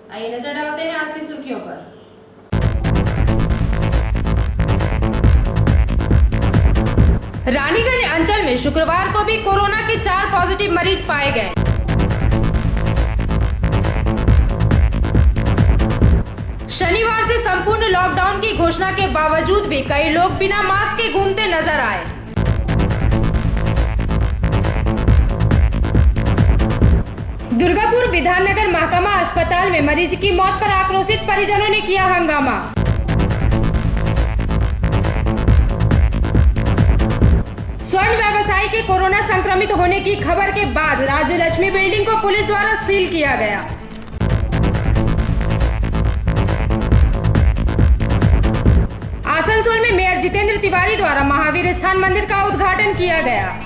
आइए नजर डालते हैं आज की सुर्खियों पर। रानीगंज अंचल में शुक्रवार को भी कोरोना के 4 पॉजिटिव मरीज पाए गए। शनिवार से संपूर्ण लॉकडाउन की घोषणा के बावजूद भी कई लोग बिना मास्क के घूमते नजर आए। दुर्गापुर विधाननगर महकमा अस्पताल में मरीज की मौत पर आक्रोशित परिजनों ने किया हंगामा। स्वर्ण व्यवसायी के कोरोना संक्रमित होने की खबर के बाद राज्यलक्ष्मी बिल्डिंग को पुलिस द्वारा सील किया गया। आसनसोल में मेयर जितेंद्र तिवारी द्वारा महावीर स्थान मंदिर का उद्घाटन किया गया।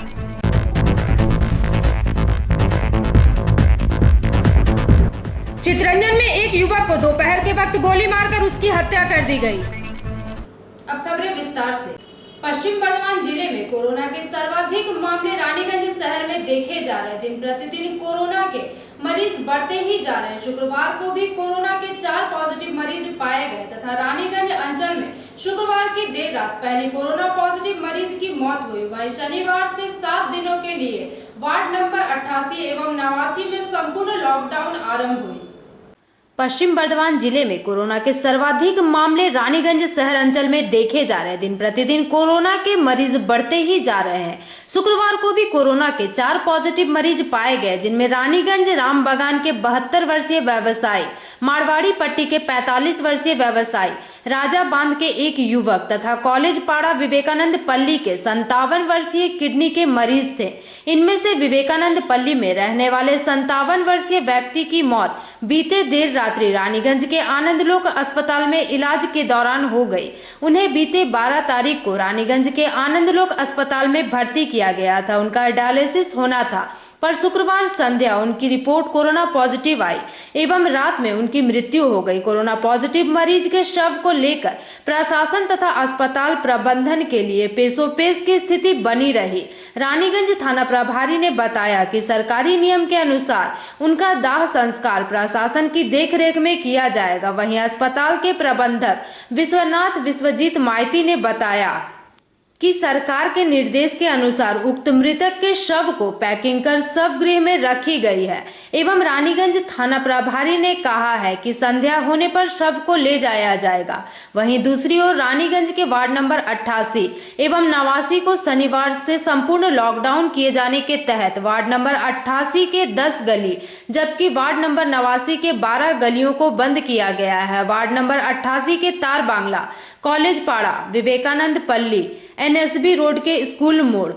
चितरंजन में एक युवक को दोपहर के वक्त गोली मारकर उसकी हत्या कर दी गई। अब खबरें विस्तार से। पश्चिम बर्धमान जिले में कोरोना के सर्वाधिक मामले रानीगंज शहर में देखे जा रहे हैं। दिन प्रतिदिन कोरोना के मरीज बढ़ते ही जा रहे हैं। शुक्रवार को भी कोरोना के 4 पॉजिटिव मरीज पाए गए तथा रानीगंज अंचल में शुक्रवार की देर रात पहली कोरोना पॉजिटिव मरीज की मौत हुई। वहीं शनिवार से 7 दिनों के लिए वार्ड नंबर 88 एवं 89 में संपूर्ण लॉकडाउन आरंभ हुई। पश्चिम बर्धमान जिले में कोरोना के सर्वाधिक मामले रानीगंज शहर अंचल में देखे जा रहे हैं। दिन प्रतिदिन कोरोना के मरीज बढ़ते ही जा रहे हैं। शुक्रवार को भी कोरोना के 4 पॉजिटिव मरीज पाए गए, जिनमें रानीगंज राम बागान के 72 वर्षीय व्यवसायी, मारवाड़ी पट्टी के 45 वर्षीय व्यवसायी, राजा बांध के एक युवक तथा कॉलेज पाड़ा विवेकानंद पल्ली के 57 वर्षीय किडनी के मरीज थे। इनमें से विवेकानंद पल्ली में रहने वाले 57 वर्षीय व्यक्ति की मौत बीते देर रात्रि रानीगंज के आनंदलोक अस्पताल में इलाज के दौरान हो गई। उन्हें बीते 12 तारीख को रानीगंज के आनंदलोक अस्पताल में भर्ती किया गया था। उनका डायलिसिस होना था, पर शुक्रवार संध्या उनकी रिपोर्ट कोरोना पॉजिटिव आई एवं रात में उनकी मृत्यु हो गई। कोरोना पॉजिटिव मरीज के शव को लेकर प्रशासन तथा अस्पताल प्रबंधन के लिए पेशोपेश की स्थिति बनी रही। रानीगंज थाना प्रभारी ने बताया कि सरकारी नियम के अनुसार उनका दाह संस्कार प्रशासन की देखरेख में किया जाएगा। वहीं अस्पताल के प्रबंधक विश्वनाथ विश्वजीत माइती ने बताया कि सरकार के निर्देश के अनुसार उक्त मृतक के शव को पैकिंग कर शव गृह में रखी गई है एवं रानीगंज थाना प्रभारी ने कहा है कि संध्या होने पर शव को ले जाया जाएगा। वहीं दूसरी ओर रानीगंज के वार्ड नंबर 88 एवं 89 को शनिवार से संपूर्ण लॉकडाउन किए जाने के तहत वार्ड नंबर 88 के 10 गली जबकि वार्ड नंबर 89 के 12 गलियों को बंद किया गया है। वार्ड नंबर 88 के तार बांग्ला, कॉलेज पाड़ा, विवेकानंद पल्ली, एनएसबी रोड के स्कूल मोड़,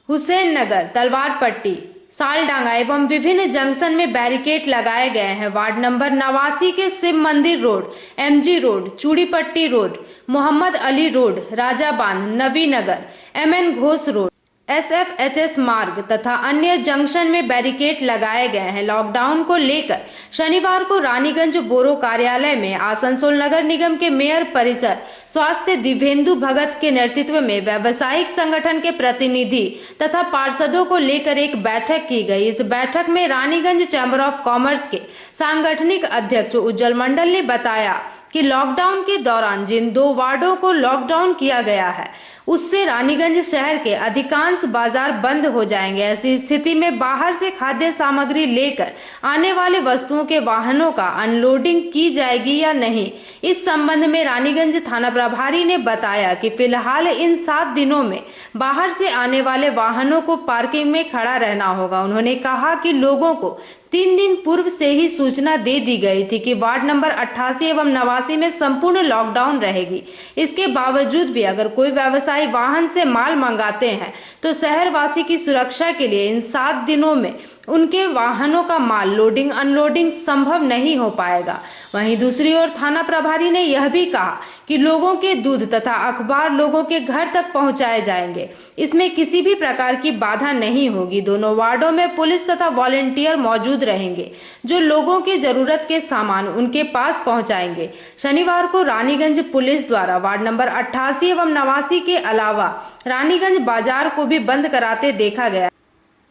हुसैन नगर, तलवार पट्टी, सालडांगा एवं विभिन्न जंक्शन में बैरिकेड लगाए गए हैं। वार्ड नंबर 89 के शिव मंदिर रोड, एमजी रोड, चूड़ी पट्टी रोड, मोहम्मद अली रोड, राजा बांध, नवी नगर, एमएन घोष रोड, एसएफएचएस मार्ग तथा अन्य जंक्शन में बैरिकेड लगाए गए हैं। लॉकडाउन को लेकर शनिवार को रानीगंज बोरो कार्यालय में आसनसोल नगर निगम के मेयर परिसर स्वास्थ्य दिव्येंदु भगत के नेतृत्व में व्यावसायिक संगठन के प्रतिनिधि तथा पार्षदों को लेकर एक बैठक की गई। इस बैठक में रानीगंज चैम्बर ऑफ कॉमर्स के सांगठनिक अध्यक्ष उज्जवल मंडल ने बताया कि लॉकडाउन के दौरान जिन 2 वार्डों को लॉकडाउन किया गया है उससे रानीगंज शहर के अधिकांश बाजार बंद हो जाएंगे। ऐसी स्थिति में बाहर से खाद्य सामग्री लेकर आने वाले वस्तुओं के वाहनों का अनलोडिंग की जाएगी या नहीं। इस संबंध में रानीगंज थाना प्रभारी ने बताया कि फिलहाल इन 7 दिनों में बाहर से आने वाले वाहनों को पार्किंग में खड़ा रहना होगा। उन्होंने कहा कि लोगों को 3 दिन पूर्व से ही सूचना दे दी गई थी कि वार्ड नंबर 88 एवं 89 में संपूर्ण लॉकडाउन रहेगी। इसके बावजूद भी अगर कोई व्यवसायी वाहन से माल मंगाते हैं तो शहरवासी की सुरक्षा के लिए इन 7 दिनों में उनके वाहनों का माल लोडिंग अनलोडिंग संभव नहीं हो पाएगा। वहीं दूसरी ओर थाना प्रभारी ने यह भी कहा कि लोगों के दूध तथा अखबार लोगों के घर तक पहुंचाए जाएंगे। इसमें किसी भी प्रकार की बाधा नहीं होगी। दोनों वार्डों में पुलिस तथा वॉलेंटियर मौजूद रहेंगे जो लोगों की जरूरत के सामान उनके पास पहुंचाएंगे। शनिवार को रानीगंज पुलिस द्वारा वार्ड नंबर 88 एवं 89 के अलावा रानीगंज बाजार को भी बंद कराते देखा गया,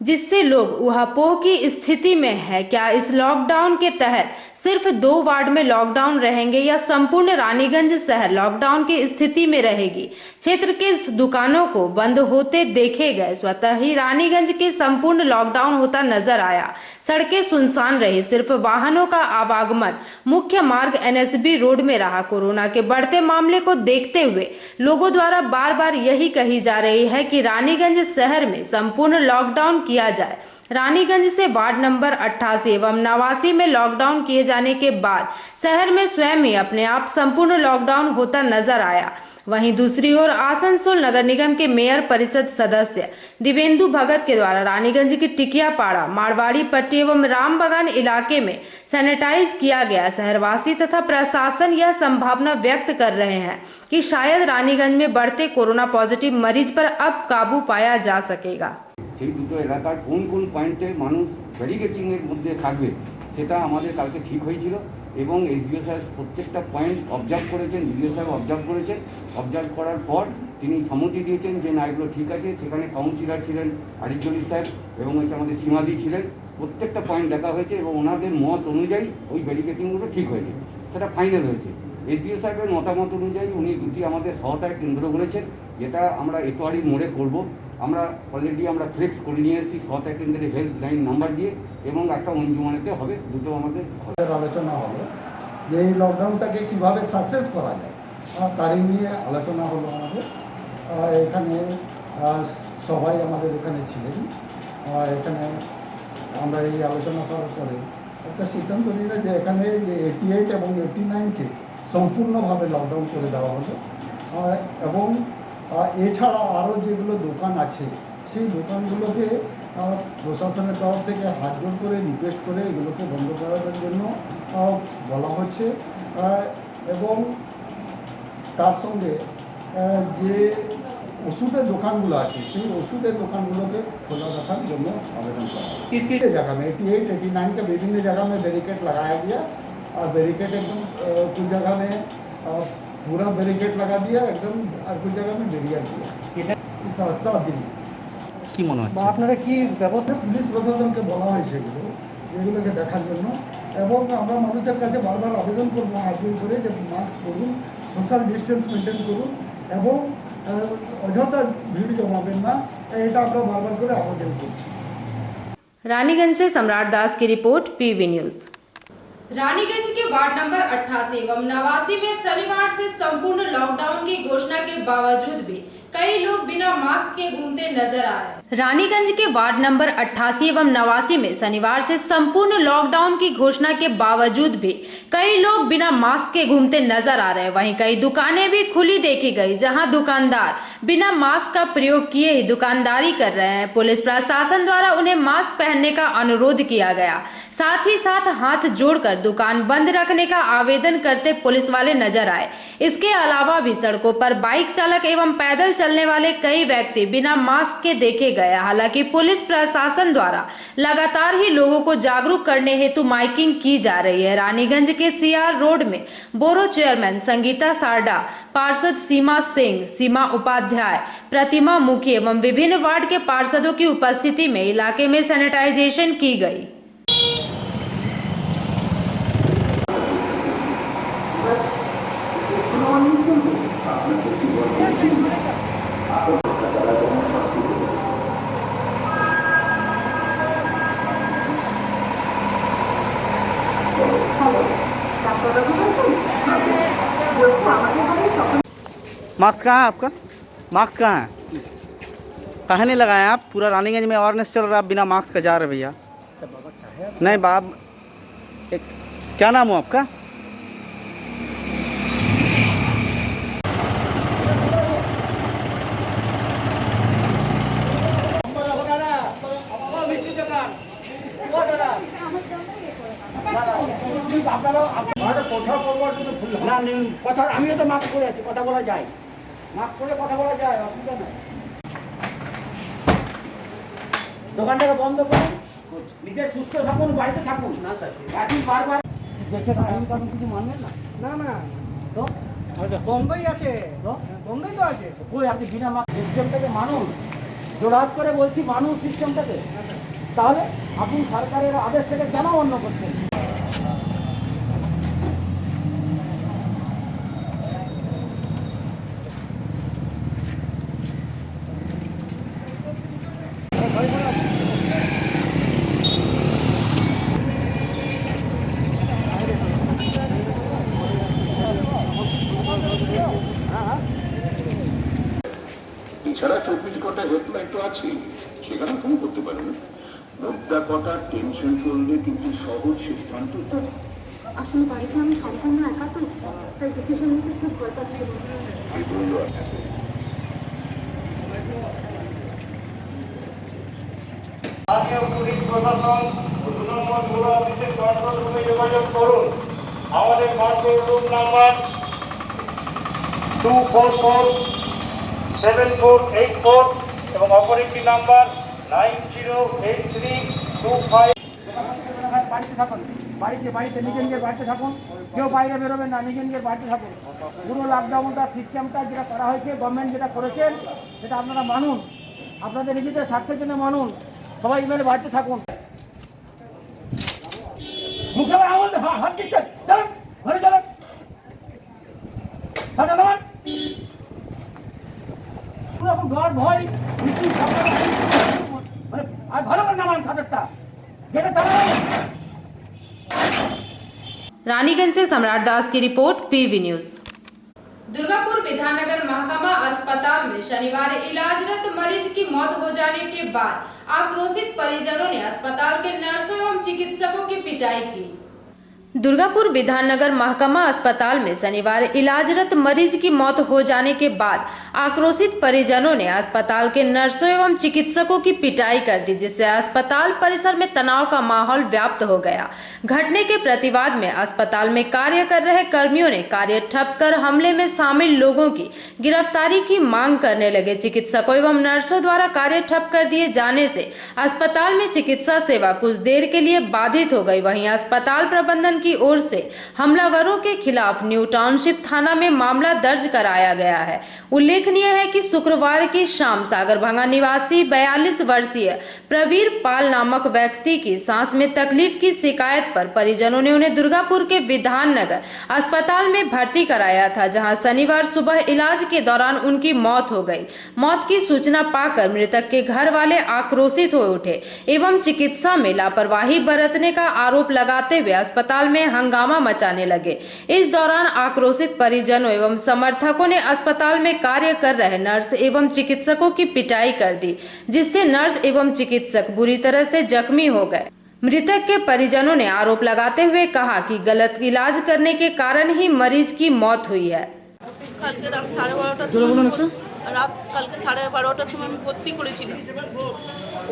जिससे लोग ऊहापोह की स्थिति में है। क्या इस लॉकडाउन के तहत सिर्फ 2 वार्ड में लॉकडाउन रहेंगे या संपूर्ण रानीगंज शहर लॉकडाउन की स्थिति में रहेगी। क्षेत्र के दुकानों को बंद होते देखे गए। स्वतः ही रानीगंज के संपूर्ण लॉकडाउन होता नजर आया। सड़कें सुनसान रही, सिर्फ वाहनों का आवागमन मुख्य मार्ग एनएसबी रोड में रहा। कोरोना के बढ़ते मामले को देखते हुए लोगों द्वारा बार बार यही कही जा रही है कि रानीगंज शहर में संपूर्ण लॉकडाउन किया जाए। रानीगंज से वार्ड नंबर 88 एवं 89 में लॉकडाउन किए जाने के बाद शहर में स्वयं ही अपने आप संपूर्ण लॉकडाउन होता नजर आया। वहीं दूसरी ओर आसनसोल नगर निगम के मेयर परिषद सदस्य दिवेंदु भगत के द्वारा रानीगंज की टिकियापाड़ा, मारवाड़ी पट्टी एवं रामबागान इलाके में सैनिटाइज किया गया। शहरवासी तथा प्रशासन यह संभावना व्यक्त कर रहे हैं कि शायद रानीगंज में बढ़ते कोरोना पॉजिटिव मरीज पर अब काबू पाया जा सकेगा। সেই দুটো এলাকার কোন কোন পয়েন্টে মানুষ ব্যারিকেডিংয়ের মধ্যে থাকবে সেটা আমাদের কালকে ঠিক হয়েছিল এবং এসডিও সাহেব প্রত্যেকটা পয়েন্ট অবজার্ভ করেছেন, বিডিও সাহেব অবজার্ভ করেছেন। অবজার্ভ করার পর তিনি সম্মতি দিয়েছেন যে না এগুলো ঠিক আছে। সেখানে কাউন্সিলর ছিলেন আরিফজলি সাহেব এবং হচ্ছে আমাদের সীমাদি ছিলেন। প্রত্যেকটা পয়েন্ট দেখা হয়েছে এবং ওনাদের মত অনুযায়ী ওই ব্যারিকেডিংগুলো ঠিক হয়েছে, সেটা ফাইনাল হয়েছে। এসডিও সাহেবের মতামত অনুযায়ী উনি দুটি আমাদের সহায়তা কেন্দ্র বলেছেন, যেটা আমরা এতোয়ারি মোড়ে করব। আমরা অলরেডি আমরা ফ্লেক্স করে নিয়ে এসেছি সহায়তা কেন্দ্রের হেল্পলাইন নাম্বার দিয়ে এবং একটা অঞ্জুমানেতে হবে, দুটো আমাদের আলোচনা হলো যে এই লকডাউনটাকে কীভাবে সাকসেস করা যায় তারই নিয়ে আলোচনা হলো আমাদের। এখানে সবাই আমাদের এখানে ছিলেন। এখানে আমরা এই আলোচনা করার পরে একটা সিদ্ধান্ত নিলে যে এখানে যে 88 এবং 89কে সম্পূর্ণভাবে লকডাউন করে দেওয়া হলো এবং এছাড়া আরও যেগুলো দোকান আছে সেই দোকানগুলোকে প্রশাসনের তরফ থেকে হাত জোর করে রিকোয়েস্ট করে এগুলোকে বন্ধ করার জন্য বলা হচ্ছে এবং তার সঙ্গে যে ওষুধের দোকানগুলো আছে সেই ওষুধের দোকানগুলোকে খোলা রাখার জন্য आवेदन करा। किस जगह में 88, 89 के विभिन्न जगह में बैरिकेड लगाया गया और बैरिकेड एकदम कुछ जगह में पूरा बैरिकेड लगा दिया एकदम और कुछ जगह में बैरियर दिया। 7 दिन কি মনে হয় আপনারা কি ব্যবস্থা পুলিশ প্রশাসনকে বলা হয়েছে এগুলোকে দেখার জন্য এবং আমরা মানুষের কাছে বারবার আবেদন করবো আবেদন করে যে মাস্ক পরুন, সোশ্যাল ডিস্টেন্স মেনটেন করুন এবং অযথা ভিড় জমাবেন না, এটা আমরা বারবার করে আবেদন করছি। रानीगंज से सम्राट दास की रिपोर्ट, पीवी न्यूज। रानीगंज के वार्ड नंबर 88 एवं 89 में शनिवार से संपूर्ण लॉकडाउन की घोषणा के बावजूद भी कई लोग बिना मास्क के घूमते नजर आ रहे हैं। रानीगंज के वार्ड नंबर 88 एवं 89 में शनिवार से संपूर्ण लॉकडाउन की घोषणा के बावजूद भी कई लोग बिना मास्क के घूमते नजर आ रहे हैं। वहीं कई दुकानें भी खुली देखी गई, जहां दुकानदार बिना मास्क का प्रयोग किए ही दुकानदारी कर रहे हैं। पुलिस प्रशासन द्वारा उन्हें मास्क पहनने का अनुरोध किया गया, साथ ही साथ हाथ जोड़कर दुकान बंद रखने का आवेदन करते पुलिस वाले नजर आए। इसके अलावा भी सड़कों पर बाइक चालक एवं पैदल चलने वाले कई व्यक्ति बिना मास्क के देखे गए। हालांकि पुलिस प्रशासन द्वारा लगातार ही लोगों को जागरूक करने हेतु माइकिंग की जा रही है। रानीगंज के सीआर रोड में बोरो चेयरमैन संगीता सारडा, पार्षद सीमा सिंह, सीमा उपाध्याय, प्रतिमा मुखी एवं विभिन्न वार्ड के पार्षदों की उपस्थिति में इलाके में सैनिटाइजेशन की गई। मार्क्स कहाँ है आपका? मार्क्स कहाँ है? कहाँ नहीं लगाए आप? पूरा रानीगंज में अवेयरनेस चल रहा है, आप बिना मार्क्स का जा रहे भैया। नहीं बाप, एक क्या नाम हो आपका? কথা আমিও তো মাস্ক পরে আছি, কথা বলা যায়, মাস্ক পরে কথা বলা যায়, অসুবিধা নাই। দোকানটাকে বন্ধ করুন, নিজে সুস্থ থাকুন, বাড়িতে থাকুন। না স্যার, এখন বারবার দেশের আইন কানুন কিছু মানবেন না। না না, তো বন্ধই আছে, তো বন্ধই তো আছে। কই আপনি বিনা মাস্ক সিস্টেমটাকে মানুষ জোড়হাত করে বলছি, মানুষ সিস্টেমটাকে, তাহলে আপনি সরকারের আদেশ থেকে কেন অন্য করছেন? এছাড়া 24 ঘন্টা হেল্পলাইন তো আছেই, সেখানে ফোন করতে পারেন। মুদ্রা কথা টেনশন করলে কিন্তু সহজ সিদ্ধান্ত। আসলে বাড়িতে আমি সম্পূর্ণ একা তো, তাই ডিসিশন নিতে খুব ভয় পাচ্ছি। এই বললো আপনাকে স্থানীয় পুলিশ প্রশাসন ও 2 নম্বর পুর অফিসের কন্ট্রোল রুমে যোগাযোগ করুন। আমাদের কন্ট্রোল রুম নাম্বার 2447484 এবং অপারেটিং নাম্বার 908325। বাড়িতে থাকুন, বাড়িতে নিজের বাড়িতে থাকুন, কেউ বাইরে বেরোবেন না, নিজের বাড়িতে থাকুন। পুরো লকডাউনটা সিস্টেমটা যেটা করা হয়েছে, গভর্নমেন্ট যেটা করেছেন সেটা আপনারা মানুন, আপনাদের নিজেদের স্বার্থের জন্য মানুন। সবাই মিলে বাড়িতে থাকুন। মুখে আবার আঙুল দিয়ে হাত দিচ্ছেন, চলেন ঘরে চলেন, ছাতা নামান। পুরো এখন ডর ভয় ভীতি মানে আর ভালো করে নামান ছাতাটা, যেটা চালানো। रानीगंज से सम्राट दास की रिपोर्ट, पीवी न्यूज। दुर्गापुर विधाननगर महकमा अस्पताल में शनिवार इलाजरत मरीज की मौत हो जाने के बाद आक्रोशित परिजनों ने अस्पताल के नर्सों एवं चिकित्सकों की पिटाई की। दुर्गापुर विधाननगर महकमा अस्पताल में शनिवार इलाजरत मरीज की मौत हो जाने के बाद आक्रोशित परिजनों ने अस्पताल के नर्सों एवं चिकित्सकों की पिटाई कर दी, जिससे अस्पताल परिसर में तनाव का माहौल व्याप्त हो गया। घटने के प्रतिवाद में अस्पताल में कार्य कर रहे कर्मियों ने कार्य ठप कर हमले में शामिल लोगों की गिरफ्तारी की मांग करने लगे। चिकित्सकों एवं नर्सों द्वारा कार्य ठप कर दिए जाने से अस्पताल में चिकित्सा सेवा कुछ देर के लिए बाधित हो गई। वहीं अस्पताल प्रबंधन की ओर से हमलावरों के खिलाफ न्यू टाउनशिप थाना में मामला दर्ज कराया गया है। उल्लेखनीय है कि शुक्रवार की शाम सागरभंगा निवासी 42 वर्षीय प्रवीर पाल नामक व्यक्ति की सांस में तकलीफ की शिकायत पर परिजनों ने उन्हें दुर्गापुर के विधाननगर अस्पताल में भर्ती कराया था, जहां शनिवार सुबह इलाज के दौरान उनकी मौत हो गई। मौत की सूचना पाकर मृतक के घर वाले आक्रोशित हो उठे एवं चिकित्सा में लापरवाही बरतने का आरोप लगाते हुए अस्पताल में हंगामा मचाने लगे। इस दौरान आक्रोशित परिजनों एवं समर्थकों ने अस्पताल में कार्य कर रहे नर्स एवं चिकित्सकों की पिटाई कर दी, जिससे नर्स एवं चिकित्सक बुरी तरह से जख्मी हो गए। मृतक के परिजनों ने आरोप लगाते हुए कहा कि गलत इलाज करने के कारण ही मरीज की मौत हुई है। কালকে রাত 12:30টার সময় আমি ভর্তি করেছিলাম।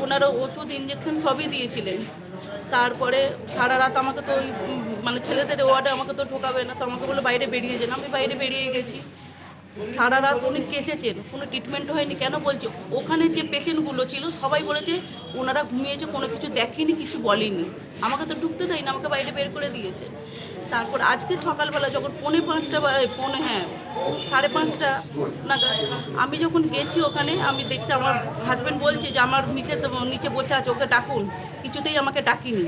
ওনারা ওষুধ ইঞ্জেকশন সবই দিয়েছিলেন। তারপরে সারা রাত আমাকে তো ওই মানে ছেলেদের ওয়ার্ডে আমাকে তো ঢোকাবে না, তো আমাকে বলে বাইরে বেরিয়ে যান। আমি বাইরে বেরিয়ে গেছি। সারা রাত উনি কেসেছেন, কোনো ট্রিটমেন্ট হয়নি। কেন বলছে, ওখানে যে পেশেন্টগুলো ছিল সবাই বলেছে ওনারা ঘুমিয়েছে, কোনো কিছু দেখেনি, কিছু বলেনি। আমাকে তো ঢুকতে দেয়নি, আমাকে বাইরে বের করে দিয়েছে। তারপর আজকে সকালবেলা যখন 5:30 নাগাদ আমি যখন গেছি ওখানে, আমি দেখতে আমার হাজব্যান্ড বলছে যে আমার নিচে বসে আছে, ওকে ডাকুন। কিছুতেই আমাকে ডাকিনি।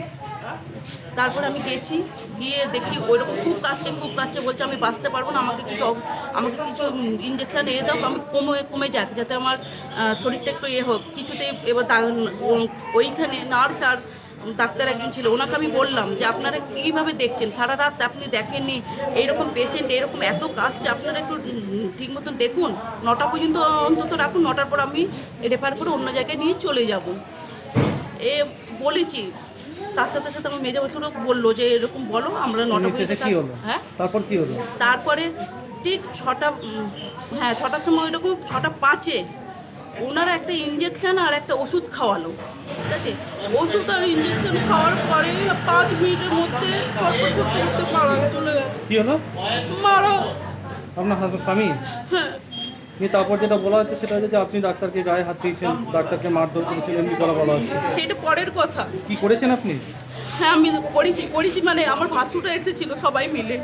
তারপর আমি গেছি, গিয়ে দেখছি ওইরকম খুব কাশছে, বলছে আমি বাঁচতে পারবো না, আমাকে কিছু ইঞ্জেকশান দাও, আমি কমে যাক, যাতে আমার শরীরটা একটু হোক কিছুতেই। এবার ওইখানে নার্স আর ডাক্তার একজন ছিল, ওনাকে আমি বললাম যে আপনারা কীভাবে দেখছেন, সারা রাত আপনি দেখেননি, এইরকম পেশেন্ট এরকম এত কাশছে, আপনারা একটু ঠিক মতন দেখুন, 9টা পর্যন্ত অন্তত রাখুন, 9টার পর আমি রেফার করে অন্য জায়গায় নিয়ে চলে যাব। বলেছি। তার সাথে আমার মেজো বছরও বললো যে এরকম বলো, আমরা 9টা পর্যন্ত। হ্যাঁ, তারপর কি হলো? তারপরে ঠিক 6টার সময় ওইরকম 6:05 ওনারা একটা ইঞ্জেকশন আর একটা ওষুধ খাওয়ালো। ঠিক আছে, ওষুধ আর ইঞ্জেকশন খাওয়ার পরে 5 মিনিটের মধ্যে মারা চলে গেছে। কি হলো? মারা। আপনার হাজবেন্ড স্বামী? হ্যাঁ। তারপর যেটা বলা হচ্ছে সেটা হচ্ছে যে আপনি ডাক্তারকে গায়ে হাত দিয়েছেন, ডাক্তারকে মারধর করেছেন, এমনি বলা হচ্ছে। সেটা পরের কথা। কি করেছেন আপনি? হ্যাঁ, আমি করেছি মানে আমার ভাসুরা এসেছিল, সবাই মিলে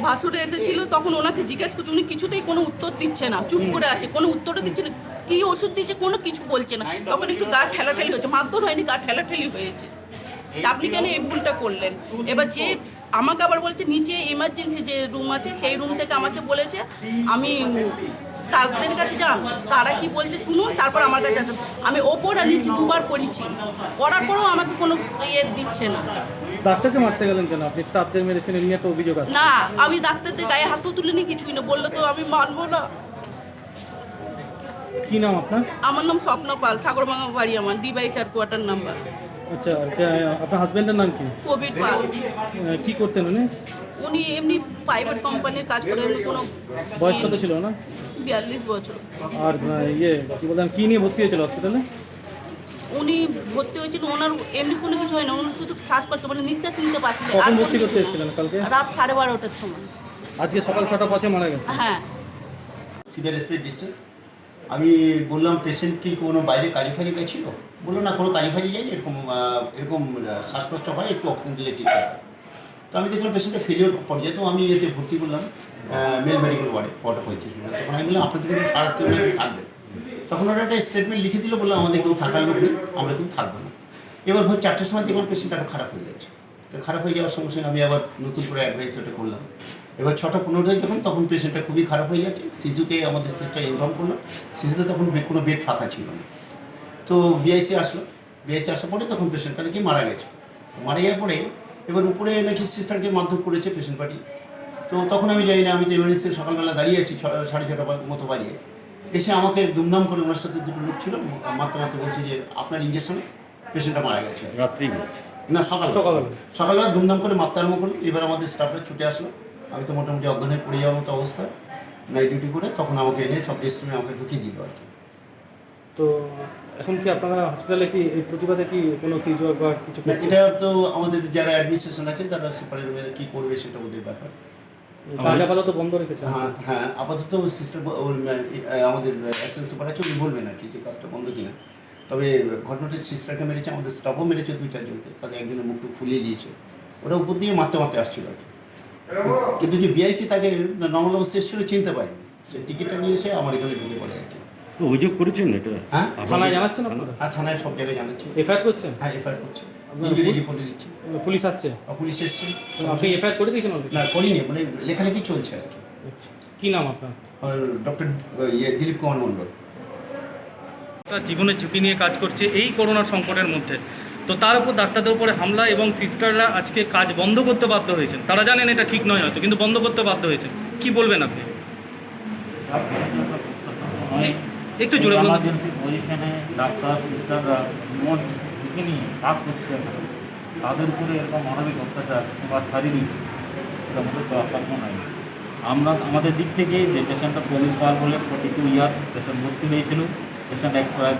ভাসুরা এসেছিল। তখন ওনাকে জিজ্ঞেস করছি, উনি কিছুতেই কোনো উত্তর দিচ্ছে না, চুপ করে আছে, কোনো উত্তরও দিচ্ছে না, কি ওষুধ দিচ্ছে কোনো কিছু বলছে না। তখন একটু গা ঠেলাঠেলি হয়েছে, মারধর হয়নি, গা ঠেলাঠেলি হয়েছে। আপনি কেন এই ভুলটা করলেন? এবার যে আমাকে আবার বলছে নিচে ইমার্জেন্সি যে রুম আছে সেই রুম থেকে আমাকে বলেছে আমি তাদের কাছে যান, তারা কি বলছে শুনুন, তারপর আমার কাছে আসেন। আমি ওপর আর নিচে দুবার করেছি, করার পরেও আমাকে কোনো দিচ্ছে না। ডাক্তারকে মারতে গেলেন কেন? আপনি স্টাফদের মেরেছেন, এমনি একটা অভিযোগ আছে। না, আমি ডাক্তারদের গায়ে হাতও তুলিনি, কিছুই না, বললো তো আমি মানবো না। কি নাম আপনার? আমার নাম স্বপ্ন পাল, সাগরবাঙ্গা বাড়ি আমার, D/4 কোয়ার্টার নাম্বার। আচ্ছা, আপনার হাজবেন্ডের নাম কি? প্রবীর পাল। কি করতেন উনি? উনি এমনি প্রাইভেট কোম্পানির কাজ করেন, কোনো বয়স কত ছিল না? 42 বছর। আর কি বলতেন, কি নিয়ে ভর্তি হয়েছিল হসপিটালে? উনি ভর্তি হয়েছিল, ওনার এমনি কোনো কিছু হয় না, উনি শুধু শ্বাসকষ্ট, মানে নিঃশ্বাস নিতে পারছিলেন। কখন ভর্তি করতে এসেছিলেন কালকে? রাত 12:30টার সময়। আজকে সকাল 6:05 মারা গেছে। হ্যাঁ। Severe respiratory distress. আমি বললাম পেশেন্ট কি কোনো বাইরে কাজে ফাজে গেছিলো? বললো না, কোনো কাজে ফাজে যায়নি, এরকম শ্বাসকষ্ট হয়, একটু অক্সিজেন দিলে ঠিক হয়। তো আমি দেখলাম পেশেন্টের ফেলিওর পর্যায়ে, তো আমি এতে ভর্তি করলাম মেল মেডিকেল ওয়ার্ডে 35। তখন আমি বললাম আপনাদের কিন্তু সারাতে থাকবেন। তখন ওরা একটা স্টেটমেন্ট লিখে দিল, বললাম আমাদের কেউ থাকার লোক নেই, আমরা কিন্তু থাকবো না। এবার ভোর 4টার সময় দেখলাম পেশেন্ট আরও খারাপ হয়ে যাচ্ছে। তো খারাপ হয়ে যাওয়ার সঙ্গে সঙ্গে আমি আবার নতুন করে অ্যাডভাইস ওটা করলাম। এবার 6:15 যখন, তখন পেশেন্টটা খুবই খারাপ হয়ে যাচ্ছে। শিশুকে আমাদের সিস্টার ইনফর্ম করলো, শিশুতে তখন কোনো বেড ফাঁকা ছিল না। তো বিআইসি আসলো, বিআইসি আসার পরে তখন পেশেন্টটা নাকি মারা গেছে। মারা যাওয়ার পরে এবার উপরে নাকি সিস্টারকে মারধর করেছে পেশেন্ট পার্টি। তো তখন আমি যাই না, আমি তো এমার্জেন্সি সকালবেলা দাঁড়িয়ে আছি 6:30 মতো বাজিয়ে, এসে আমাকে দুমদাম করে ওনার সাথে দুটো লোক ছিল, মারতে মারতে বলছে যে আপনার ইঞ্জেকশনে পেশেন্টটা মারা গেছে। রাত্রি না, সকালবেলা দুমদাম করে মারতে আরম্ভ করলো। এবার আমাদের স্টাফরা ছুটে আসলো, আমি তো মোটামুটি অজ্ঞান হয়ে পড়ে যাওয়ার মতো অবস্থা, নাইট ডিউটি করে তখন আমাকে এনে সব রেস্ট রুমে আমাকে ঢুকিয়ে দিল আর কি। তো এখন কি আপনারা হসপিটালে কি এই প্রতিবাদে কি কোনো সিজওয়ার বা কিছু? এটা তো আমাদের যারা অ্যাডমিনিস্ট্রেশন আছে তারা সেপারেট কী করবে সেটা ওদের ব্যাপার। কাজ আপাতত বন্ধ রেখেছে? হ্যাঁ, আপাতত সিস্টেম আমাদের অ্যাসিস্ট্যান্ট সুপার আছে, উনি বলবেন আর কি যে কাজটা বন্ধ কিনা। তবে ঘটনাটা সিস্টারকে মেরেছে, আমাদের স্টাফও মেরেছে 2-4 জনকে, তাদের একজনের মুখটুক ফুলিয়ে দিয়েছে। ওরা উপর দিয়ে মারতে মারতে আসছিল আর কি। কিন্তু যে বিআইসি তাকে নর্মাল অবস্থা এসেছিল চিনতে পারেনি, সে টিকিটটা নিয়ে এসে আমার এখানে ঢুকে পড়ে আর কি। অভিযোগ করেছেন এটা? হ্যাঁ, থানায় জানাচ্ছেন আপনারা? হ্যাঁ, থানায় সব জায়গায় জানাচ্ছি। এফআইআর করছেন? হ্যাঁ, এফআইআর করছে, ইঞ্জুরি রিপোর্টে দিচ্ছে। পুলিশ আসছে? পুলিশ এসছে। আপনি এফআইআর করে দিয়েছেন? না, করিনি, মানে লেখালেখি চলছে আর কি। কী নাম আপনার? ডক্টর দিলীপ কুমার মণ্ডল। জীবনের ঝুঁকি নিয়ে কাজ করছে এই করোনার সংকটের মধ্যে, তো তার উপর ডাক্তারদের উপরে হামলা এবং সিস্টাররা আজকে কাজ বন্ধ করতে বাধ্য হয়েছেন। তারা জানেন এটা ঠিক নয় হয়তো, কিন্তু বন্ধ করতে বাধ্য হয়েছেন। কি বলবেন আপনি? একটু জোরে বলুন। এমার্জেন্সি পজিশনে ডাক্তার সিস্টাররা জীবন ঝুঁকি নিয়ে কাজ করছে, তাদের উপরে এরকম মানবিক অত্যাচার বা শারীরিক এটা আমাদের প্রাপ্য নয়। আমরা আমাদের দিক থেকে যে পেশেন্টটা প্রবীর পাল বলে 42 ইয়ার্স পেশেন্ট ভর্তি হয়েছিল, পেশেন্ট এক্সপায়ার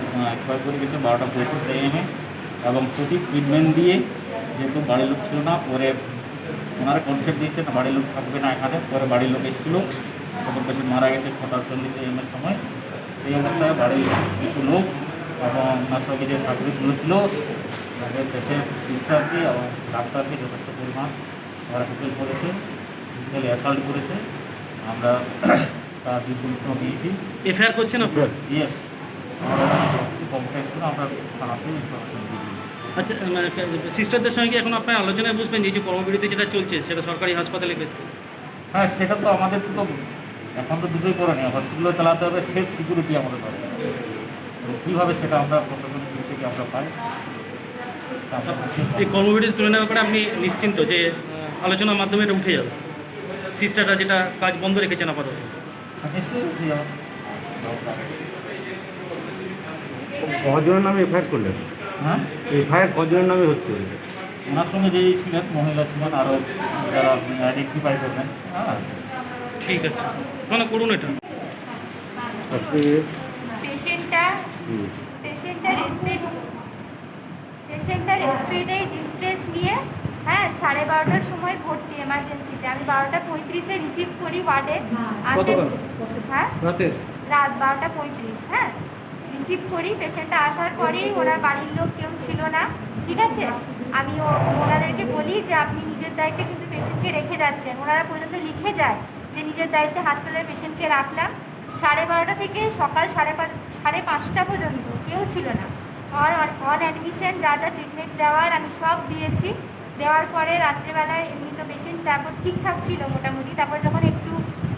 করে গেছে 12:25 AM এবং সঠিক ট্রিটমেন্ট দিয়ে, যেহেতু বাড়ির লোক ছিল না, পরে ওনারা কনসেপ্ট দিচ্ছে না বাড়ির লোক থাকবে না এখানে, পরে বাড়ির লোক এসেছিলো, তখন পেশেন্ট মারা গেছে 6:40 AM সময়। সেই অবস্থায় বাড়ির কিছু লোক এবং ওনার সঙ্গে যে সার্টিফিকেটগুলো ছিল তাদের পেশেন্ট সিস্টারকে এবং ডাক্তারকে যথেষ্ট পরিমাণ ওরা হেল্প করেছে, ফিজিক্যালি অ্যাসাল্ট করেছে। আমরা তার বিপরীত দিয়েছি। এফআইআর করছেন আপনার? ইয়েস, আমরা কমপ্লেন করে আমরা থানাতে ইনফরমেশন দিয়ে দিই। আচ্ছা, সিস্টারদের সঙ্গে কি এখন আপনার আলোচনায় বুঝবেন যে কর্মবিরতি যেটা চলছে সেটা সরকারি হাসপাতালে ক্ষেত্রে? হ্যাঁ, সেটা তো আমাদের তো এখন তো দুটোই করে নেই, হসপিটালও চালাতে হবে, সেফ সিকিউরিটি আমাদের দরকার। কীভাবে সেটা আমরা প্রশাসনিক দিক থেকে আমরা পাই। এই কর্মবিরতি তুলে নেওয়ার পরে আপনি নিশ্চিন্ত যে আলোচনার মাধ্যমে এটা উঠে যাবে? সিস্টাররা যেটা কাজ বন্ধ রেখেছেন আপাতত? নিশ্চয়ই উঠে যাবে। কজনের নামে এফআইআর করলেন? হ্যাঁ, এফআইআর কজনের নামে হচ্ছে? ওনার সঙ্গে যেই ছিলেন মহিলা ছিলেন, আরও যারা আপনি আইডেন্টিফাই করবেন। হ্যাঁ, ঠিক আছে, মানে করুন এটা। পেশেন্টটা রেসপিরেটরি ডিস্ট্রেস নিয়ে, হ্যাঁ, 12:30টার সময় ভর্তি এমার্জেন্সিতে। আমি 12:35 রিসিভ করি ওয়ার্ডে। হ্যাঁ, রাত 12:35। হ্যাঁ, রিসিভ করি। পেশেন্টটা আসার পরেই ওনার বাড়ির লোক কেউ ছিল না, ঠিক আছে। আমি ওনাদেরকে বলি যে আপনি নিজের দায়িত্বে কিন্তু পেশেন্টকে রেখে যাচ্ছেন। ওনারা পর্যন্ত লিখে যায় যে নিজের দায়িত্বে হাসপাতালে পেশেন্টকে রাখলাম। 12:30 থেকে সকাল 5:30 পর্যন্ত কেউ ছিল না। অন অ্যাডমিশন যা যা ট্রিটমেন্ট দেওয়ার আমি সব দিয়েছি। দেওয়ার পরে রাত্রেবেলায় এমনি তো পেশেন্ট তারপর ঠিকঠাক ছিল মোটামুটি। তারপর যখন একটু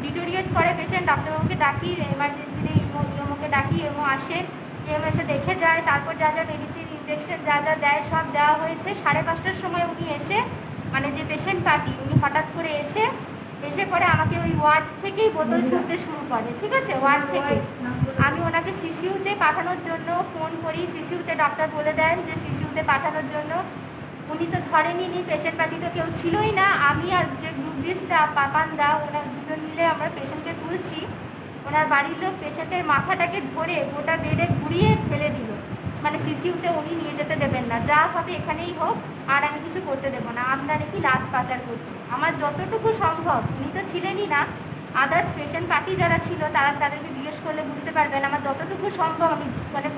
ডিটোরিয়েট করে পেশেন্ট, ডাক্তারবাবুকে ডাকি, এমার্জেন্সিতে ইমোকে ডাকি, এবং আসে, এসে দেখে যায়। তারপর যা যা মেডিসিন ইনজেকশন যা যা দেয় সব দেওয়া হয়েছে। 5:30টার সময় উনি এসে, মানে যে পেশেন্ট পার্টি, উনি হঠাৎ করে এসে এসে পরে আমাকে ওই ওয়ার্ড থেকেই বোতল ছুটতে শুরু করে, ঠিক আছে, ওয়ার্ড থেকে। আমি ওনাকে সিসিউতে পাঠানোর জন্য ফোন করি, সিসিউতে ডাক্তার বলে দেন যে সিসিউতে পাঠানোর জন্য। উনি তো ধরেনি, পেশেন্ট পাতি তো কেউ ছিলই না। আমি আর যে গ্রুপ ডি স্টাফ পাপান দা, ওনার দুজন মিলে আমরা পেশেন্টকে তুলছি। ওনার বাড়ির লোক পেশেন্টের মাথাটাকে ধরে গোটা বেডে ঘুরিয়ে ফেলে দিল, মানে সিসিউতে উনি নিয়ে যেতে দেবেন না, যা হবে এখানেই হোক, আর আমি কিছু করতে দেবো না, আমরা নাকি লাশ পাচার করছি। আমার যতটুকু সম্ভব, উনি তো ছিলেনই না, আদার্স পেশেন্ট পার্টি যারা ছিল তাদেরকে জিজ্ঞেস করলে বুঝতে পারবেন, আমার যতটুকু সম্ভব আমি মানে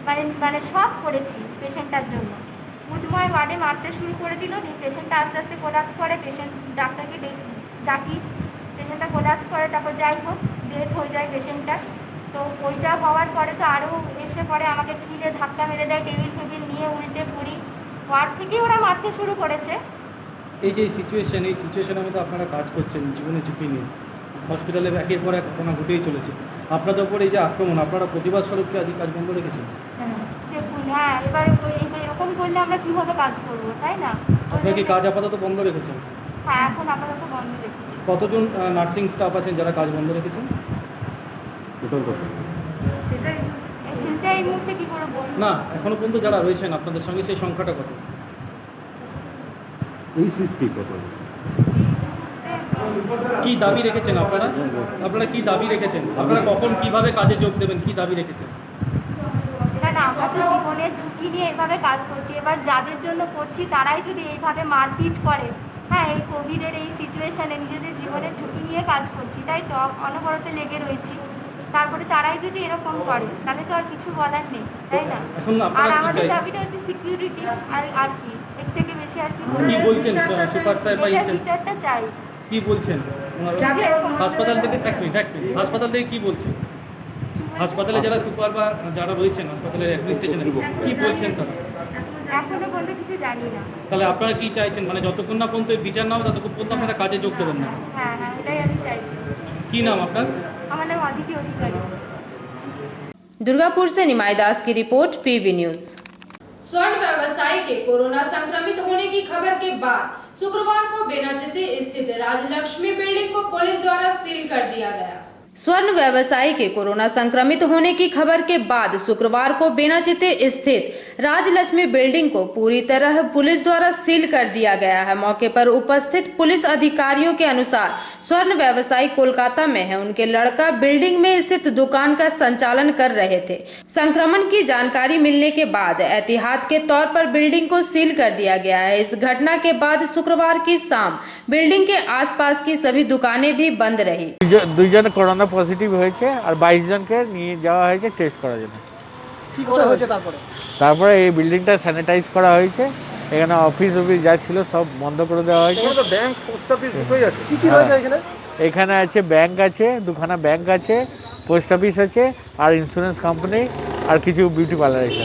মানে মানে সব করেছি পেশেন্টটার জন্য। উদময় ওয়ার্ডে মারতে শুরু করে দিল, পেশেন্টটা আস্তে আস্তে কোলাপস করে, পেশেন্ট ডাক্তারকে ডাকি, পেশেন্টটা কোলাপস করে, তারপর যাই হোক ডেথ হয়ে যায় পেশেন্টটা। তো ওইটা হওয়ার পরে তো আরও এসে পরে আমাকে ফিরে ধাক্কা মেরে দেয়, টেবিল ফেবিল নিয়ে উল্টে পড়ি, ওয়ার্ড থেকেই ওরা মারতে শুরু করেছে। এই যে সিচুয়েশনের মধ্যে আপনারা কাজ করছেন জীবনে ঝুঁকি নিয়ে, হসপিটালে একের পর এক ঘটনা ঘটেই চলেছে, আপনাদের উপর এই যে আক্রমণ, আপনারা প্রতিবাদ স্বরূপ কি আজ কাজ বন্ধ রেখেছেন? দেখুন, হ্যাঁ, এবার এরকম করলে আমরা কীভাবে কাজ করবো, তাই না? আপনারা কি কাজ আপাতত বন্ধ রেখেছেন? হ্যাঁ, এখন আপাতত বন্ধ রেখেছি। কতজন নার্সিং স্টাফ আছেন যারা কাজ বন্ধ রেখেছেন? সেটা এই মুহূর্তে কী করে বলবো না, এখনো পর্যন্ত যারা রয়েছেন আপনাদের সঙ্গে সেই সংখ্যাটা কত? এই সিটটি কত? কি দাবি রেখেছেন আপনারা কি দাবি রেখেছেন? আপনারা কখন কিভাবে কাজে যোগ দেবেন, কি দাবি রেখেছেন? না, আমরা তো জীবনের ঝুঁকি নিয়ে এভাবে কাজ করছি, এবার যাদের জন্য করছি তারাই যদি এইভাবে মারপিট করে, হ্যাঁ, এই কোভিডের এই সিচুয়েশানে নিজেদের জীবনের ঝুঁকি নিয়ে কাজ করছি, তাই তো অনবরত লেগে রয়েছি, তারপরে তারাই যদি এরকম করে তাহলে তো আর কিছু বলার নেই, তাই না? আর আমাদের দাবিটা হচ্ছে সিকিউরিটি, আর কি, এর থেকে বেশি আর কি বলছেন সুপার সাহেব? বিচারটা চাই। কি বলছেন হাসপাতাল থেকে? এক মিনিট, হাসপাতাল থেকে কি বলছেন? হাসপাতালে যারা সুপার বা যারা রয়েছেন হাসপাতালের অ্যাডমিনিস্ট্রেশনে কি বলছেন তারা? এখনো পর্যন্ত কিছু জানি না। তাহলে আপনারা কি চাইছেন, মানে যতক্ষণ না পর্যন্ত বিচার না হবে ততক্ষণ পর্যন্ত আপনারা কাজে যোগ দেবেন না? হ্যাঁ, ওটাই আমি চাইছি। কি নাম আপনার? আমার নাম অদিতি অধিকারী। दुर्गापुर से निमाई दास की रिपोर्ट, पीवी न्यूज। स्वर्ण व्यवसायी के कोरोना संक्रमित होने की खबर के बाद शुक्रवार को बेनाचिती स्थित राजलक्ष्मी बिल्डिंग को पुलिस द्वारा सील कर दिया गया। स्वर्ण व्यवसायी के कोरोना संक्रमित होने की खबर के बाद शुक्रवार को बेनाचिते स्थित राजलक्ष्मी बिल्डिंग को पूरी तरह पुलिस द्वारा सील कर दिया गया है। मौके पर उपस्थित पुलिस अधिकारियों के अनुसार स्वर्ण व्यवसायी कोलकाता में है, उनके लड़का बिल्डिंग में स्थित दुकान का संचालन कर रहे थे। संक्रमण की जानकारी मिलने के बाद एहतियात के तौर पर बिल्डिंग को सील कर दिया गया है। इस घटना के बाद शुक्रवार की शाम बिल्डिंग के आसपास की सभी दुकानें भी बंद रही। দুইজন করোনা পজিটিভ হয়েছে আর 22 জনকে নিয়ে যাওয়া হয়েছে টেস্ট করার জন্য। কি করে হয়েছে তারপরে এই বিল্ডিংটা স্যানিটাইজ করা হয়েছে, এখানে অফিস যা ছিল সব বন্ধ করে দেওয়া হয়েছে। ব্যাংক, পোস্ট অফিস দুটোই আছে। কি হয়েছে এখানে? এখানে আছে ব্যাংক আছে, দুখানা ব্যাংক আছে, পোস্ট অফিস আছে, আর ইন্স্যুরেন্স কোম্পানি, আর কিছু বিউটি পার্লার আছে।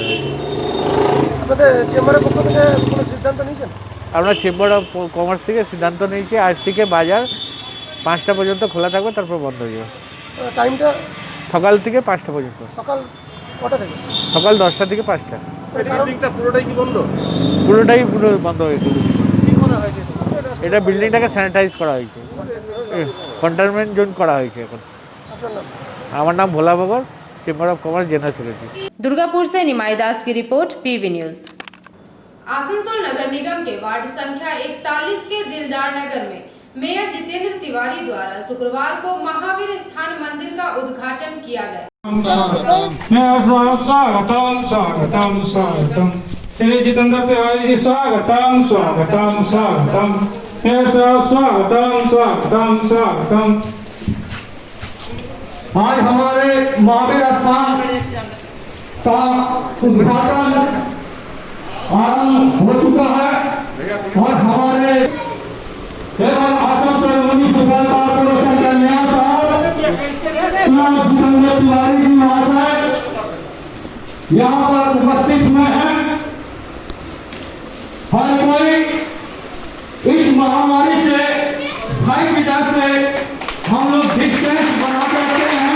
আপনাদের চেম্বারের পক্ষ থেকে কোনো সিদ্ধান্ত নিয়েছেন? আমরা চেম্বার অফ কমার্স থেকে সিদ্ধান্ত নিয়েছি আজ থেকে বাজার 5টা পর্যন্ত খোলা থাকবে, তারপর বন্ধ হয়ে যাবে। টাইমটা সকাল থেকে 5টা পর্যন্ত। সকাল কটা থেকে? সকাল 10টা থেকে 5টা। বিল্ডিংটা পুরোটাই কি বন্ধ? পুরো বন্ধ হয়েছে। কি করা হয়েছে? এটা বিল্ডিংটাকে স্যানিটাইজ করা হয়েছে, কন্টেইনমেন্ট জোন করা হয়েছে এখন। আমার নাম Bhola Bagar, chamber of commerce general secretary. Durgapur से निमाई दास की रिपोर्ट, पीवी न्यूज। आसनसोल नगर निगम के वार्ड संख्या 41 के दिलदार नगर में मेयर जितेंद्र तिवारी द्वारा शुक्रवार को महावीर स्थान मंदिर का उद्घाटन किया गया। श्री जितेंद्र तिवारी जी स्वागतम स्वागतम स्वागतम स्वागतम स्वागतम स्वागतम। आज हमारे महावीर स्थान का उद्घाटन आरंभ हो चुका है और हमारे एवं आसनसोल म्युनिसिपल कॉर्पोरेशन के मेयर साहब जितेंद्र तिवारी जी महाशय यहाँ पर उपस्थित में हैं। हर कोई इस महामारी से भाई पिता से हम लोग डिस्टेंस बना करते हैं।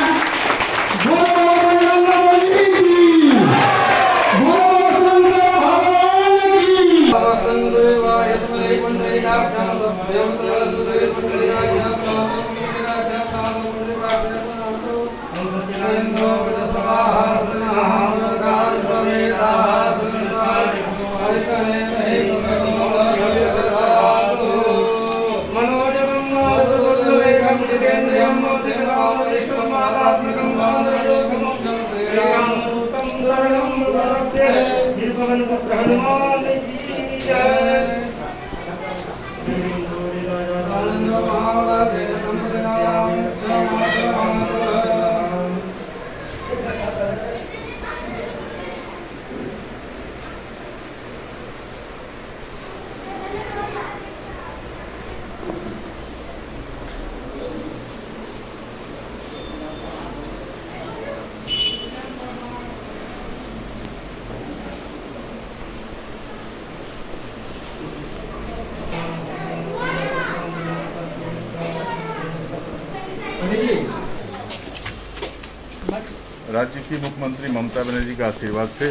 राज्य की मुख्यमंत्री ममता बनर्जी के आशीर्वाद से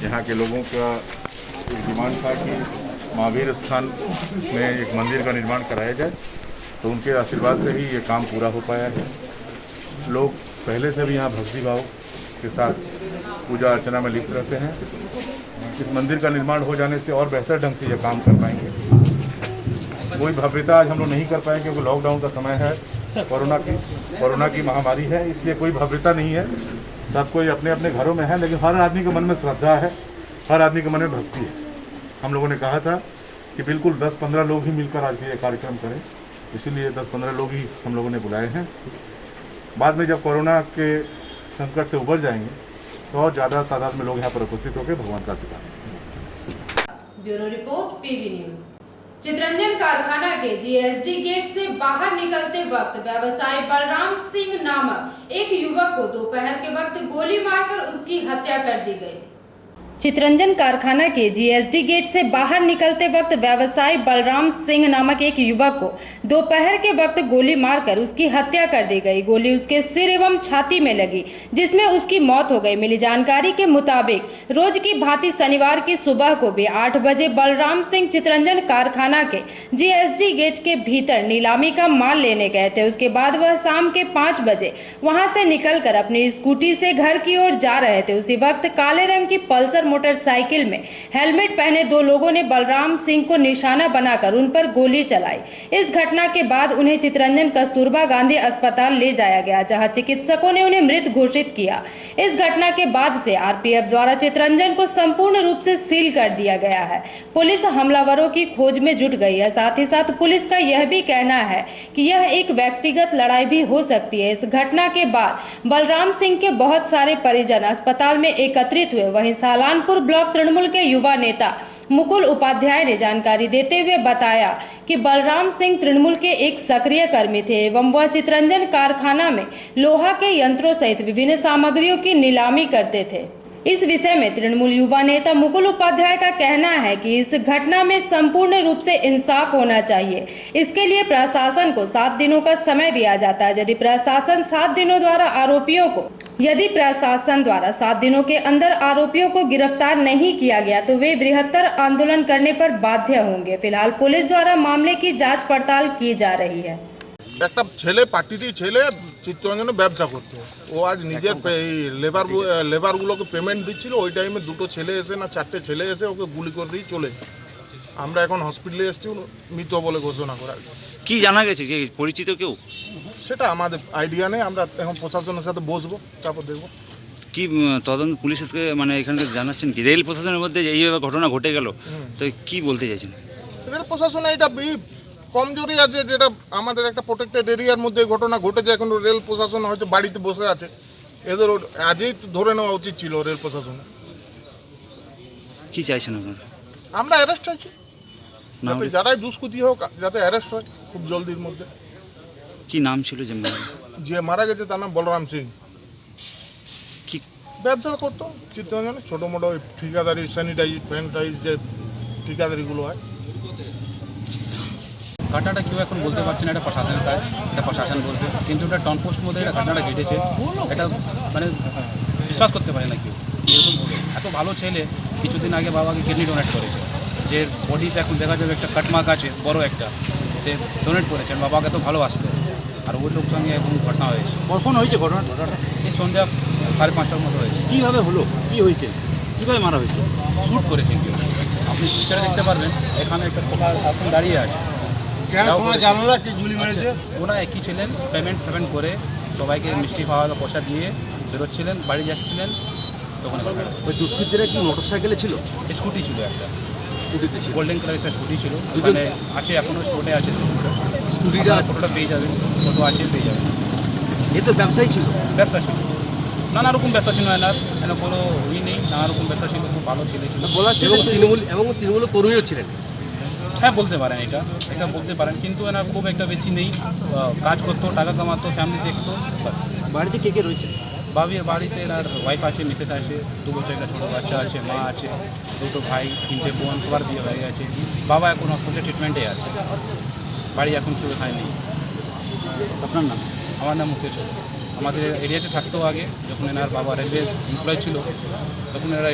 यहाँ के लोगों का एक डिमांड था कि महावीर स्थान में एक मंदिर का निर्माण कराया जाए, तो उनके आशीर्वाद से ही ये काम पूरा हो पाया है। लोग पहले से भी यहाँ भक्ति भाव के साथ पूजा अर्चना में लिप्त रहते हैं। इस मंदिर का निर्माण हो जाने से और बेहतर ढंग से ये काम कर पाएंगे। कोई भव्यता आज हम लोग नहीं कर पाए क्योंकि लॉकडाउन का समय है, कोरोना की महामारी है, इसलिए कोई भव्यता नहीं है। सब कोई अपने अपने घरों में है, लेकिन हर आदमी के मन में श्रद्धा है, हर आदमी के मन में भक्ति है। हम लोगों ने कहा था कि बिल्कुल 10-15 लोग ही मिलकर आज ये कार्यक्रम करें, इसीलिए 10-15 लोग ही हम लोगों ने बुलाए हैं। बाद में जब कोरोना के संकट से उबर जाएंगे तो और ज़्यादा तादाद में लोग यहाँ पर उपस्थित होकर भगवान का आशीर्वाद। Bureau report PV news. Chittaranjan कारखाना के जीएसडी गेट से बाहर निकलते वक्त व्यवसायी बलराम सिंह नामक एक युवक को दोपहर के वक्त गोली मारकर उसकी हत्या कर दी गई। चितरंजन कारखाना के जीएसडी गेट से बाहर निकलते वक्त व्यवसायी बलराम सिंह नामक एक युवक को दोपहर के वक्त गोली मारकर उसकी हत्या कर दी गई। गोली उसके सिर एवं छाती में लगी, जिसमें उसकी मौत हो गई। मिली जानकारी के मुताबिक रोज की भांति शनिवार की सुबह को भी 8 बजे बलराम सिंह चितरंजन कारखाना के जीएसडी गेट के भीतर नीलामी का माल लेने गए थे। उसके बाद वह शाम के 5 बजे वहां से निकलकर अपनी स्कूटी से घर की ओर जा रहे थे। उसी वक्त काले रंग की पल्सर मोटरसाइकिल में हेलमेट पहने 2 लोगों ने बलराम सिंह को निशाना बनाकर उन पर गोली चलाई। इस घटना के बाद उन्हें चितरंजन कस्तूरबा गांधी अस्पताल ले जाया गया, जहां चिकित्सकों ने उन्हें मृत घोषित किया। इस घटना के बाद से आरपीएफ द्वारा चितरंजन को संपूर्ण रूप से सील कर दिया गया है। पुलिस हमलावरों की खोज में जुट गई है। साथ ही साथ पुलिस का यह भी कहना है कि यह एक व्यक्तिगत लड़ाई भी हो सकती है। इस घटना के बाद बलराम सिंह के बहुत सारे परिजन अस्पताल में एकत्रित हुए। वहीं सालानपुर ब्लॉक तृणमूल के युवा नेता मुकुल उपाध्याय ने जानकारी देते हुए बताया कि बलराम सिंह तृणमूल के एक सक्रिय कर्मी थे एवं वह चितरंजन कारखाना में लोहा के यंत्रों सहित विभिन्न सामग्रियों की नीलामी करते थे। इस विषय में तृणमूल युवा नेता मुकुल उपाध्याय का कहना है कि इस घटना में संपूर्ण रूप से इंसाफ होना चाहिए। इसके लिए प्रशासन को 7 दिनों का समय दिया जाता है। यदि प्रशासन 7 दिनों के अंदर आरोपियों को गिरफ्तार नहीं किया गया तो वे बृहत्तर आंदोलन करने पर बाध्य होंगे। फिलहाल पुलिस द्वारा मामले की जांच पड़ताल की जा रही है। একটা ছেলে পার্টিতে ছেলে চিত্তরঞ্জনে ব্যবসা করতো। ও আজ নিজের লেবারগুলোকে পেমেন্ট দিচ্ছিল। ওই টাইমে 2টো ছেলে এসে না 4টে ছেলে এসে ওকে গুলি করে দিয়ে চলে যায়। আমরা এখন হসপিটালে এসেছি মৃত বলে ঘোষণা করা। কি জানা গেছে যে পরিচিত কেউ? সেটা আমাদের আইডিয়া নেই। আমরা এখন প্রশাসনের সাথে বসবো, তারপর দেখবো কি তদন্ত পুলিশকে মানে এখানে জানাচ্ছেন কি রেল প্রশাসনের মধ্যে এইভাবে ঘটনা ঘটে গেল, তো কি বলতে চাইছেন? রেল প্রশাসনে এটা কমজোরি আছে, যেটা আমাদের একটা প্রোটেক্টেড এরিয়ার মধ্যে ঘটনা ঘটেছে। এখন রেল প্রশাসন হয়তো বাড়িতে বসে আছে, এদের আজই ধরে নেওয়া উচিত ছিল রেল প্রশাসনে। কি চাইছেন আপনারা? আমরা অ্যারেস্ট চাইছি, যারাই দুষ্কৃতি হোক যাতে অ্যারেস্ট হয় খুব জলদির মধ্যে। কি নাম ছিল যে মারা গেছে তার নাম বলরাম সিং। কি ব্যবসা করতো চিত্তরঞ্জনে, ছোটো মোটো ঠিকাদারি, স্যানিটাইজ যে ঠিকাদারিগুলো হয়। ঘটনাটা কেউ এখন বলতে পারছে না, এটা প্রশাসনের কাজ, এটা প্রশাসন বলবে। কিন্তু এটা টন পোস্ট মধ্যে এটা ঘটনাটা ঘটেছে, এটা মানে বিশ্বাস করতে পারে না কেউ। এরকম এত ভালো ছেলে কিছুদিন আগে বাবাকে কিডনি ডোনেট করেছে, যে বডিতে এখন দেখা যাবে একটা কাটমার্ক আছে বড় একটা, সে ডোনেট করেছেন, বাবাকে তো ভালোবাসতো। আর ওই লোক সঙ্গে এখন ঘটনা হয়েছে। কখন হয়েছে ঘটনাটা? এই সন্ধ্যা 5:30টার মতো হয়েছে। কীভাবে হলো, কী হয়েছে, কীভাবে মারা হয়েছে? শ্যুট করেছে কেউ। আপনি পিকচারে দেখতে পারবেন, এখানে একটা ছোকা এখন দাঁড়িয়ে আছে, ওরা একই ছিলেন, পেমেন্ট করে সবাইকে মিষ্টি খাওয়া পয়সা দিয়ে বেরোচ্ছিলেন, বাড়ি যাচ্ছিলেন, তখন ওই দুষ্কৃতীরা কি মোটর সাইকেলে ছিল? স্কুটি ছিল একটা, স্কুটিতে ছিল, গোল্ডেন কালার একটা স্কুটি ছিল, দুজন মানে আছে এখনও স্পটে আছে। স্কুটিটা ফটোটা পেয়ে যাবেন, ফটো আছে পেয়ে যাবেন। এ তো ব্যবসায়ী ছিল, ব্যবসা ছিল, নানা রকম ব্যবসা ছিল, এনার কোনো নেই, নানা রকম ব্যবসা ছিল, খুব ভালো ছেলে ছিল বলা হচ্ছে। এবং তৃণমূল কর্মীও ছিলেন। হ্যাঁ বলতে পারেন, এটা বলতে পারেন, কিন্তু এনার খুব একটা বেশি নেই, কাজ করতো, টাকা কামাতো, ফ্যামিলি দেখতো, বাস। বাড়িতে কে কে রয়েছে? বাড়িতে এনার ওয়াইফ আছে, মিসেস আছে, 2 বছর একটা ছোটো বাচ্চা আছে, মা আছে, 2টো ভাই, 3টে বোন, সবার বিয়ে হয়ে গেছে। বাবা এখন হসপিটালে ট্রিটমেন্টে আছে, বাড়ি এখন কেউ খায়নি। আপনার নাম? আমার নাম মুকেশ। আমাদের এরিয়াতে থাকতো আগে, যখন এনার বাবা রেলওয়ে এমপ্লয় ছিল তখন এরা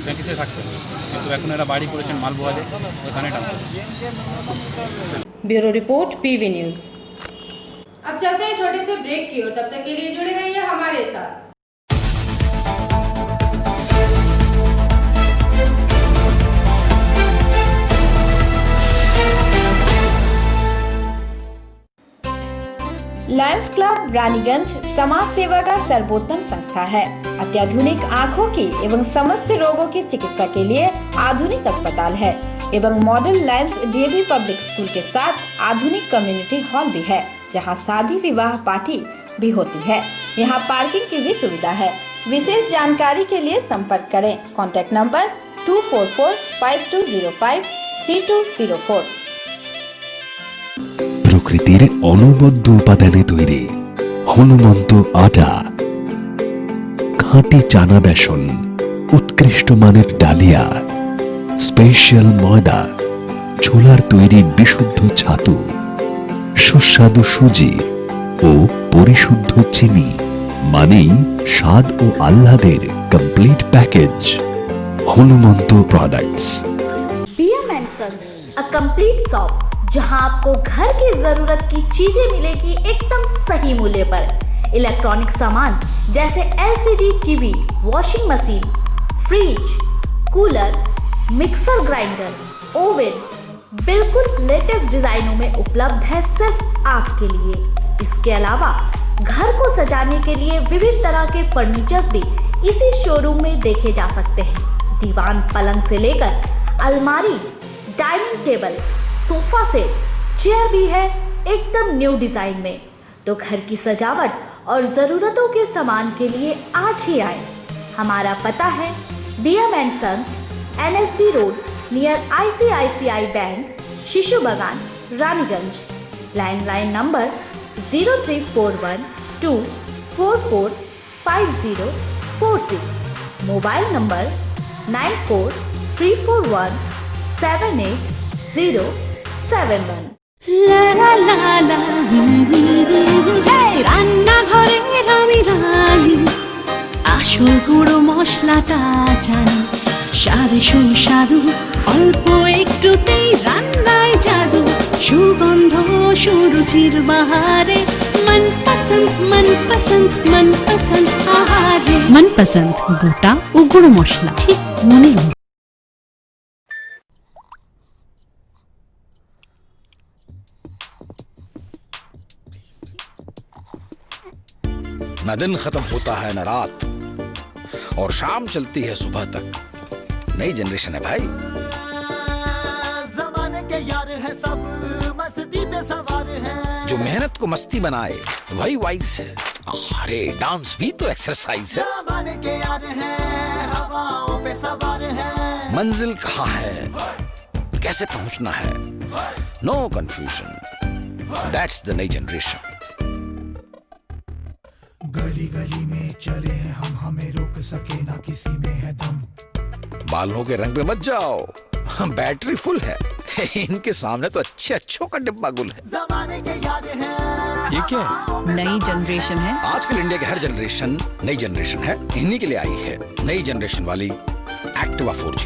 স্যাঁকিসে থাকতেন, কিন্তু এখন এরা বাড়ি করেছেন মালবোয়ালে, ওখানে টাকা। Bureau report PV news. अब चलते हैं छोटे से ब्रेक की ओर, तब तक के लिए जुड़े रहिए हमारे साथ। लायंस क्लब रानीगंज समाज सेवा का सर्वोत्तम संस्था है। अत्याधुनिक आँखों की एवं समस्त रोगों की चिकित्सा के लिए आधुनिक अस्पताल है एवं model Lions DAV public school के साथ आधुनिक कम्युनिटी हॉल भी है, जहां शादी विवाह पार्टी भी होती है। यहां पार्किंग की भी सुविधा है। विशेष जानकारी के लिए संपर्क करें। Contact number 2445205324। প্রকৃতির অনবদ্য উপাদানে তৈরি হনুমন্ত আটা, খাঁটি চানা বেসন, উৎকৃষ্ট মানের ডালিয়া, স্পেশাল ময়দা, ছোলার তৈরি বিশুদ্ধ ছাতু, সুস্বাদু সুজি ও পরিশুদ্ধ চিনি, মানেই স্বাদ ও আহ্লাদের complete package. Hanumant products. BM & Sons, a complete shop जहां आपको घर की जरूरत की चीजें मिलेगी एकदम सही मूल्य पर। इलेक्ट्रॉनिक सामान जैसे LCD TV, washing machine, fridge, cooler, mixer grinder, oven बिल्कुल लेटेस्ट डिजाइनों में उपलब्ध है सिर्फ आपके लिए। इसके अलावा घर को सजाने के लिए विभिन्न तरह के फर्नीचर्स भी इसी शोरूम में देखे जा सकते हैं। दीवान पलंग से लेकर अलमारी, dining table, sofa set, chair भी है एकदम न्यू डिजाइन में। तो घर की सजावट और जरूरतों के सामान के लिए आज ही आए। हमारा पता है BM & Sons, NSB road near ICICI bank, शिशु बागान, Raniganj. Landline number 0341244546। Mobile number 9434178071। রান্নাঘরের আমি রানী, আসল গুঁড়ো মশলাটা জানি, স্বাদে সুস্বাদু অল্প একটুতেই রান্নায় জাদু, সুগন্ধ সুরুচির বাহারে মনপসন্দ আহারে। মনপসন্দ গোটা ও গুঁড়ো মশলা ঠিক মনের মতো। न दिन खत्म होता है न रात, और शाम चलती है सुबह तक। नई जनरेशन है भाई। ज़माने के यार है सब, मस्ती पे सवार है। जो मेहनत को मस्ती बनाए वही वाइज है। अरे डांस भी तो एक्सरसाइज है। ज़माने के यार हैं, हवाओं पे सवार है। मंजिल कहाँ है, कैसे पहुंचना है, नो कंफ्यूजन। दैट्स द नई जनरेशन। गली गली में चले हैं हम, हमें रोक सके ना किसी में है दम। बालों के रंग पे मत जाओ, बैटरी फुल है। इनके सामने तो अच्छों का डिब्बा गुल है। ज़माने के यार हैं। ये क्या है? नई जनरेशन है। आजकल इंडिया की हर जनरेशन नई जनरेशन है। इन्हीं के लिए आई है नई जनरेशन वाली एक्टिवा 4G।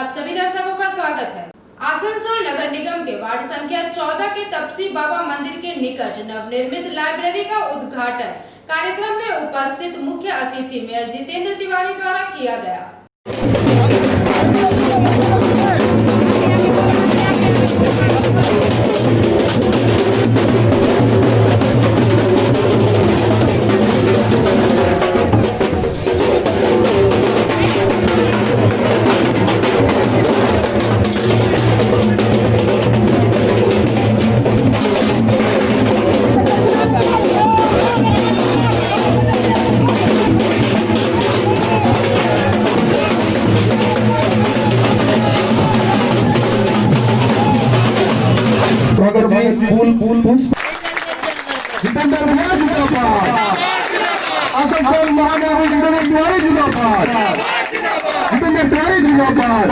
आप सभी दर्शकों का स्वागत है। आसनसोल नगर निगम के वार्ड संख्या 14 के तपसी बाबा मंदिर के निकट नवनिर्मित लाइब्रेरी का उद्घाटन कार्यक्रम में उपस्थित मुख्य अतिथि मेयर जितेंद्र तिवारी द्वारा किया गया। जितेंद्र भैया जिंदाबाद, आसनसोल महानगर जितेंद्र तिवारी जिंदाबाद, जितेंद्र तिवारी जिंदाबाद।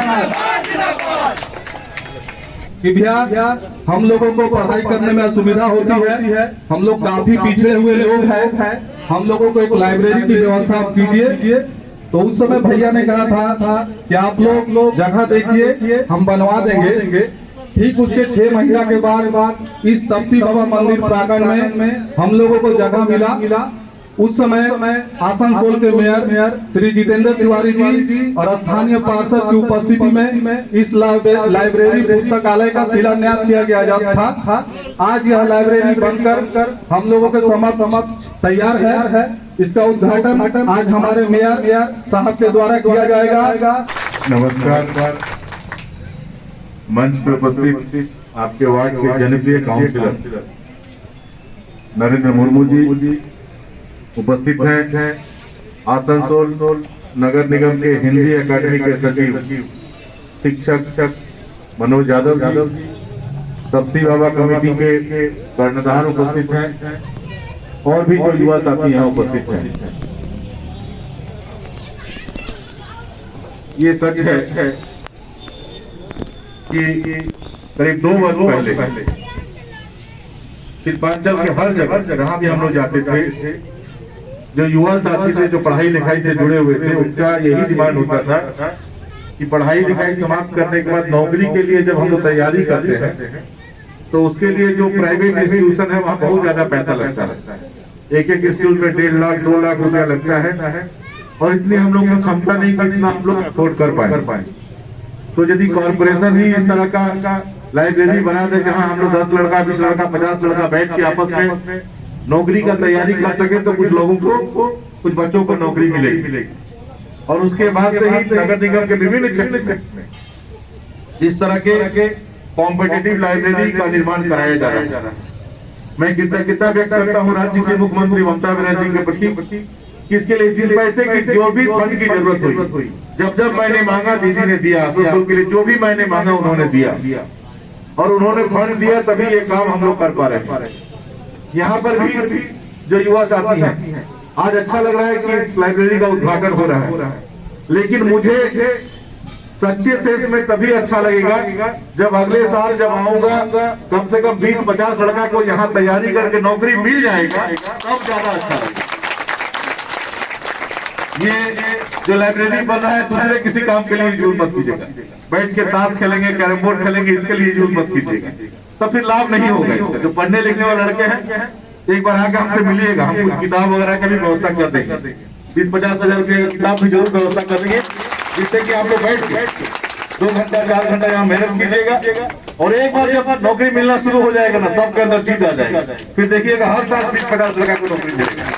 कि भैया हम लोगों को पढ़ाई करने में असुविधा होती है, हम लोग काफी पिछड़े हुए लोग हैं, हम लोगों को एक लाइब्रेरी की व्यवस्था आप कीजिए। तो उस समय भैया ने कहा था कि आप लोग जगह देखिए, हम बनवा देंगे। ठीक उसके 6 महीना के बाद इस तपसी बाबा मंदिर प्रांगण में हम लोगों को जगह मिला। उस समय आसनसोल के मेयर श्री जितेंद्र तिवारी जी और स्थानीय पार्षद की उपस्थिति में इस लाइब्रेरी पुस्तकालय का शिलान्यास किया गया था। आज यह लाइब्रेरी बनकर हम लोगों के समक्ष तैयार है। इसका उद्घाटन आज हमारे मेयर साहब के द्वारा किया जाएगा। नमस्कार। मंच पर उपस्थित आपके वार्ड के जनप्रिय काउंसिलर नरेंद्र मुर्मू जी उपस्थित हैं। आसनसोल नगर निगम के हिंदी अकादमी के सचिव शिक्षक मनोज यादव जी, तपसी बाबा कमेटी के कर्णधार उपस्थित हैं और भी जो युवा साथी यहाँ उपस्थित हैं। ये सच है कि करीब 2 वर्ष पहले शिल्पांचल के हर जगह जहाँ भी हम लोग जाते थे, जो युवा साथी से जो पढ़ाई लिखाई से जुड़े हुए थे, उनका यही डिमांड होता था कि पढ़ाई लिखाई समाप्त करने के बाद नौकरी के लिए जब हम लोग तैयारी करते हैं तो उसके लिए जो प्राइवेट इंस्टीट्यूशन है वहाँ बहुत ज्यादा पैसा लगता है। एक इंस्टीट्यूट में 1.5 लाख 2 लाख रुपया लगता है और इतनी हम लोग की क्षमता नहीं कि इतना हम लोग अफोर्ड कर पाए। तो यदि कॉर्पोरेशन ही इस तरह का लाइब्रेरी बना दे जहां हम लोग 10 लड़का 20 लड़का 50 लड़का बैठ के आपस में नौकरी का तैयारी कर सके तो कुछ लोगों को, कुछ बच्चों को नौकरी मिलेगी। और उसके बाद से ही नगर निगम के विभिन्न क्षेत्र में इस तरह के कॉम्पिटिटिव लाइब्रेरी का निर्माण कराया जा रहा है। मैं कृतज्ञता व्यक्त करता हूँ राज्य के मुख्यमंत्री ममता बनर्जी के प्रति, किसके लिए जिस पैसे की जो भी फंड की जरूरत हुई, जब मैंने मांगा दीदी ने दिया। आसनसोल के लिए जो भी मैंने मांगा उन्होंने दिया और उन्होंने फंड दिया, तभी ये काम हम लोग कर पा रहे हैं। यहाँ पर भी जो युवा साथी हैं, आज अच्छा लग रहा है कि इस लाइब्रेरी का उद्घाटन हो रहा है, लेकिन मुझे सच्चे सेंस में तभी अच्छा लगेगा जब अगले साल जब आऊंगा कम से कम 20-50 लड़का को यहाँ तैयारी करके नौकरी मिल जाएगा, तब ज्यादा अच्छा लगेगा। ये जो लाइब्रेरी बन रहा है दूसरे किसी काम के लिए यूज मत कीजिएगा। बैठ के ताश खेलेंगे, कैरम बोर्ड खेलेंगे, इसके लिए यूज मत कीजिएगा, तो फिर लाभ नहीं होगा। जो पढ़ने लिखने वाले लड़के हैं एक बार आके हमसे मिलिएगा, हम कुछ किताब वगैरह का भी व्यवस्था कर देंगे। 20-50 हजार रुपये की किताब भी जरूर व्यवस्था कर देंगे, जिससे कि आप लोग बैठ के 2 घंटा 4 घंटा यहाँ मेहनत कीजिएगा। और एक बार जब नौकरी मिलना शुरू हो जाएगा ना, सबके अंदर जीत आ जाएगा। फिर देखिएगा हर साल 20-50 लड़का को नौकरी मिलेगा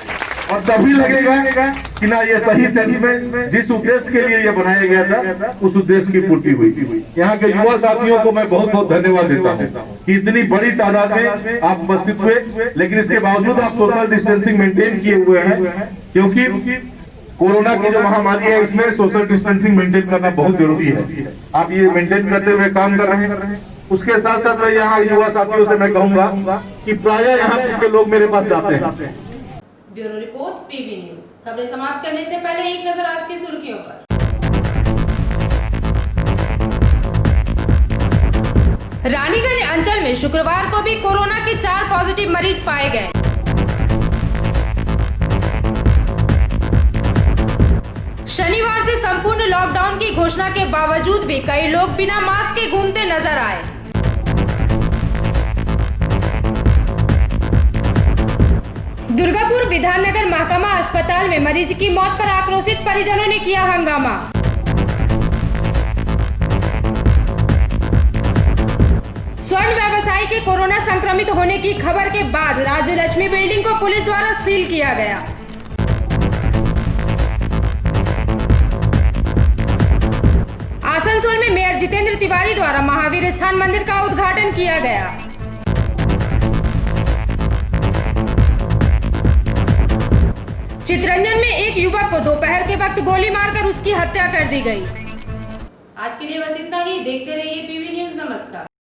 और तभी लगेगा कि ना ये सही सेंस में जिस उद्देश्य के लिए ये बनाया गया था उस उद्देश्य की पूर्ति हुई। यहाँ के युवा साथियों को मैं बहुत बहुत धन्यवाद देता हूँ कि इतनी बड़ी तादाद में आप उपस्थित हुए, लेकिन इसके बावजूद आप सोशल डिस्टेंसिंग मेंटेन किए हुए हैं, क्योंकि कोरोना की जो महामारी है इसमें सोशल डिस्टेंसिंग मेंटेन करना बहुत जरूरी है। आप ये मेंटेन करते हुए काम कर रहे हैं। उसके साथ साथ मैं यहाँ युवा साथियों से मैं कहूँगा कि प्रायः यहाँ के लोग मेरे पास जाते हैं। Bureau report PV news. खबरें समाप्त करने से पहले एक नजर आज की सुर्खियों पर। रानीगंज अंचल में शुक्रवार को भी कोरोना के 4 पॉजिटिव मरीज पाए गए। शनिवार से संपूर्ण लॉकडाउन की घोषणा के बावजूद भी कई लोग बिना मास्क के घूमते नजर आए। दुर्गापुर विधाननगर महकमा अस्पताल में मरीज की मौत पर आक्रोशित परिजनों ने किया हंगामा। स्वर्ण व्यवसायी के कोरोना संक्रमित होने की खबर के बाद राज्यलक्ष्मी बिल्डिंग को पुलिस द्वारा सील किया गया। आसनसोल में मेयर जितेंद्र तिवारी द्वारा महावीर स्थान मंदिर का उद्घाटन किया गया। चितरंजन में एक युवक को दोपहर के वक्त गोली मारकर उसकी हत्या कर दी गई। आज के लिए बस इतना ही। देखते रहिए पीवी न्यूज़। नमस्कार।